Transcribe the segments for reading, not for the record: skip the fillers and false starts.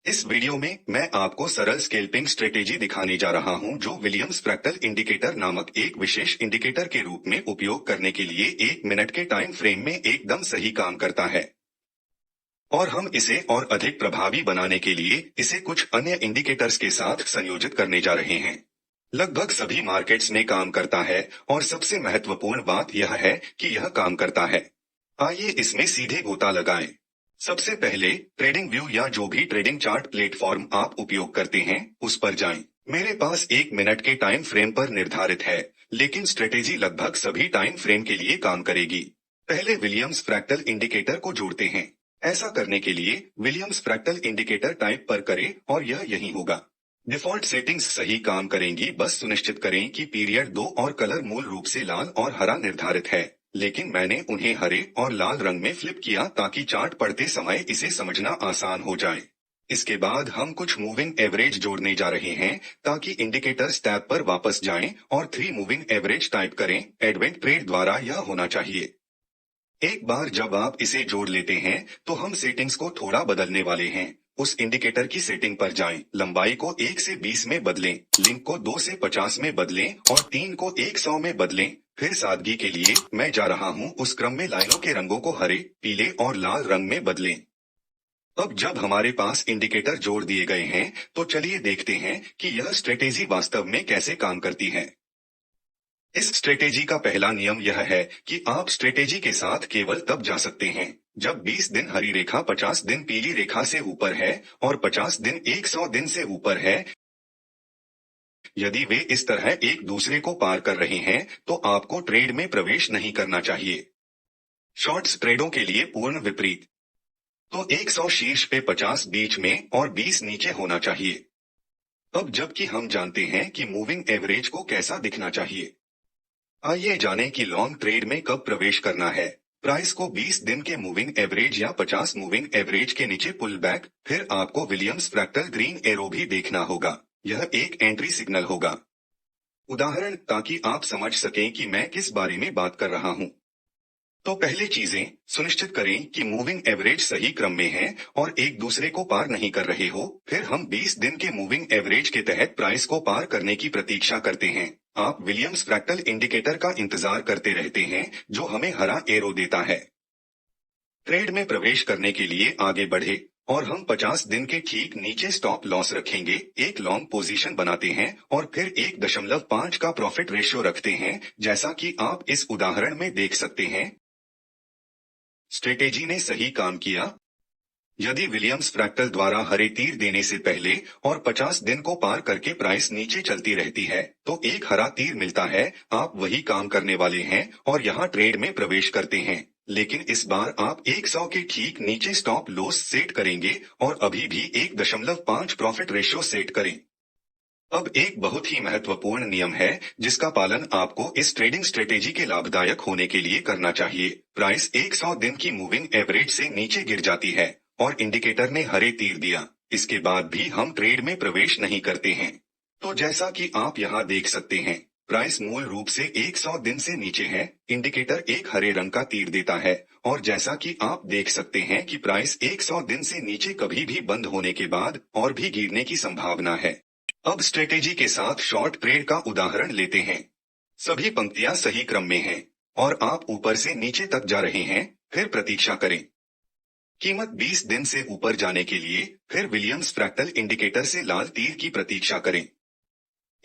इस वीडियो में मैं आपको सरल स्केल्पिंग स्ट्रेटेजी दिखाने जा रहा हूं जो विलियम्स फ्रैक्टल इंडिकेटर नामक एक विशेष इंडिकेटर के रूप में उपयोग करने के लिए 1 मिनट के टाइम फ्रेम में एकदम सही काम करता है। और हम इसे और अधिक प्रभावी बनाने के लिए इसे कुछ अन्य इंडिकेटर्स के साथ संयोजित करने जा रहे हैं। लगभग सभी मार्केट्स में काम करता है और सबसे महत्वपूर्ण बात यह है कि यह काम करता है। आइए इसमें सीधे गोता लगाएं। सबसे पहले ट्रेडिंग व्यू या जो भी ट्रेडिंग चार्ट प्लेटफॉर्म आप उपयोग करते हैं उस पर जाएं। मेरे पास 1 मिनट के टाइम फ्रेम पर निर्धारित है, लेकिन स्ट्रेटेजी लगभग सभी टाइम फ्रेम के लिए काम करेगी। पहले विलियम्स फ्रैक्टल इंडिकेटर को जोड़ते हैं। ऐसा करने के लिए विलियम्स फ्रैक्टल इंडिकेटर टाइप पर करें और यह यही होगा। डिफॉल्ट सेटिंग्स सही काम करेंगी, बस सुनिश्चित करें कि पीरियड 2 और कलर मूल रूप से लाल और हरा निर्धारित है, लेकिन मैंने उन्हें हरे और लाल रंग में फ्लिप किया ताकि चार्ट पढ़ते समय इसे समझना आसान हो जाए। इसके बाद हम कुछ मूविंग एवरेज जोड़ने जा रहे हैं ताकि इंडिकेटर्स टैब पर वापस जाएं और 3 मूविंग एवरेज टाइप करें। एडवेंट ट्रेड द्वारा यह होना चाहिए। एक बार जब आप इसे जोड़ लेते हैं तो हम सेटिंग्स को थोड़ा बदलने वाले हैं। उस इंडिकेटर की सेटिंग पर जाएं, लंबाई को 1 से 20 में बदलें, लिंक को 2 से 50 में बदलें और 3 को 100 में बदलें। फिर सादगी के लिए मैं जा रहा हूं उस क्रम में लाइनों के रंगों को हरे, पीले और लाल रंग में बदलें। अब जब हमारे पास इंडिकेटर जोड़ दिए गए हैं तो चलिए देखते हैं कि यह स्ट्रेटेजी वास्तव में कैसे काम करती है। इस स्ट्रेटेजी का पहला नियम यह है कि आप स्ट्रेटेजी के साथ केवल तब जा सकते हैं जब 20 दिन हरी रेखा 50 दिन पीली रेखा से ऊपर है और 50 दिन 100 दिन से ऊपर है। यदि वे इस तरह एक दूसरे को पार कर रहे हैं तो आपको ट्रेड में प्रवेश नहीं करना चाहिए। शॉर्ट्स ट्रेडों के लिए पूर्ण विपरीत। तो 100 शीर्ष पे 50 बीच में और 20 नीचे होना चाहिए। अब जबकि हम जानते हैं कि मूविंग एवरेज को कैसा दिखना चाहिए, आइए जानें कि लॉन्ग ट्रेड में कब प्रवेश करना है। प्राइस को 20 दिन के मूविंग एवरेज या 50 मूविंग एवरेज के नीचे पुल बैक, फिर आपको विलियम्स फ्रैक्टल ग्रीन एरो भी देखना होगा। यह एक एंट्री सिग्नल होगा। उदाहरण ताकि आप समझ सकें कि मैं किस बारे में बात कर रहा हूं। तो पहले चीजें सुनिश्चित करें कि मूविंग एवरेज सही क्रम में है और एक दूसरे को पार नहीं कर रहे हो। फिर हम 20 दिन के मूविंग एवरेज के तहत प्राइस को पार करने की प्रतीक्षा करते हैं। आप विलियम्स फ्रैक्टल इंडिकेटर का इंतजार करते रहते हैं जो हमें हरा एरो देता है। ट्रेड में प्रवेश करने के लिए आगे बढ़े और हम 50 दिन के ठीक नीचे स्टॉप लॉस रखेंगे, एक लॉन्ग पोजीशन बनाते हैं और फिर 1.5 का प्रॉफिट रेशियो रखते हैं, जैसा कि आप इस उदाहरण में देख सकते हैं। स्ट्रेटेजी ने सही काम किया। यदि विलियम्स फ्रैक्टल द्वारा हरे तीर देने से पहले और 50 दिन को पार करके प्राइस नीचे चलती रहती है तो एक हरा तीर मिलता है। आप वही काम करने वाले हैं और यहाँ ट्रेड में प्रवेश करते हैं, लेकिन इस बार आप 100 के ठीक नीचे स्टॉप लॉस सेट करेंगे और अभी भी 1.5 प्रॉफिट रेशियो सेट करें। अब एक बहुत ही महत्वपूर्ण नियम है जिसका पालन आपको इस ट्रेडिंग स्ट्रेटेजी के लाभदायक होने के लिए करना चाहिए। प्राइस 100 दिन की मूविंग एवरेज से नीचे गिर जाती है और इंडिकेटर ने हरे तीर दिया, इसके बाद भी हम ट्रेड में प्रवेश नहीं करते हैं। तो जैसा कि आप यहाँ देख सकते हैं, प्राइस मूल रूप से 100 दिन से नीचे है, इंडिकेटर एक हरे रंग का तीर देता है और जैसा कि आप देख सकते हैं कि प्राइस 100 दिन से नीचे कभी भी बंद होने के बाद और भी गिरने की संभावना है। अब स्ट्रेटेजी के साथ शॉर्ट ट्रेड का उदाहरण लेते हैं। सभी पंक्तियां सही क्रम में हैं और आप ऊपर से नीचे तक जा रहे हैं। फिर प्रतीक्षा करें। कीमत 20 दिन से ऊपर जाने के लिए फिर विलियम्स फ्रैक्टल इंडिकेटर से लाल तीर की प्रतीक्षा करें।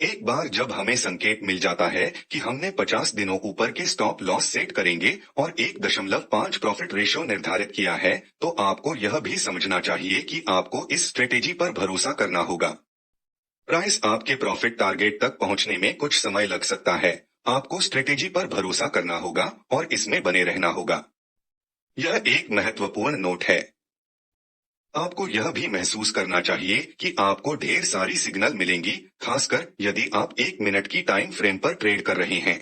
एक बार जब हमें संकेत मिल जाता है कि हमने 50 दिनों ऊपर के स्टॉप लॉस सेट करेंगे और 1.5 प्रॉफिट रेशियो निर्धारित किया है, तो आपको यह भी समझना चाहिए कि आपको इस स्ट्रेटेजी पर भरोसा करना होगा। प्राइस आपके प्रॉफिट टारगेट तक पहुंचने में कुछ समय लग सकता है। आपको स्ट्रेटेजी पर भरोसा करना होगा और इसमें बने रहना होगा। यह एक महत्वपूर्ण नोट है। आपको यह भी महसूस करना चाहिए कि आपको ढेर सारी सिग्नल मिलेंगी, खासकर यदि आप 1 मिनट की टाइम फ्रेम पर ट्रेड कर रहे हैं।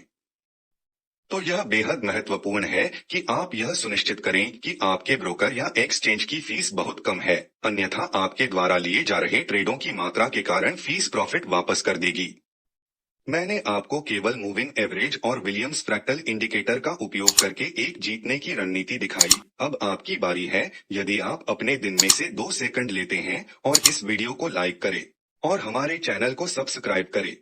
तो यह बेहद महत्वपूर्ण है कि आप यह सुनिश्चित करें कि आपके ब्रोकर या एक्सचेंज की फीस बहुत कम है, अन्यथा आपके द्वारा लिए जा रहे ट्रेडों की मात्रा के कारण फीस प्रॉफिट वापस कर देगी। मैंने आपको केवल मूविंग एवरेज और विलियम्स फ्रैक्टल इंडिकेटर का उपयोग करके एक जीतने की रणनीति दिखाई। अब आपकी बारी है। यदि आप अपने दिन में से 2 सेकंड लेते हैं और इस वीडियो को लाइक करें और हमारे चैनल को सब्सक्राइब करें।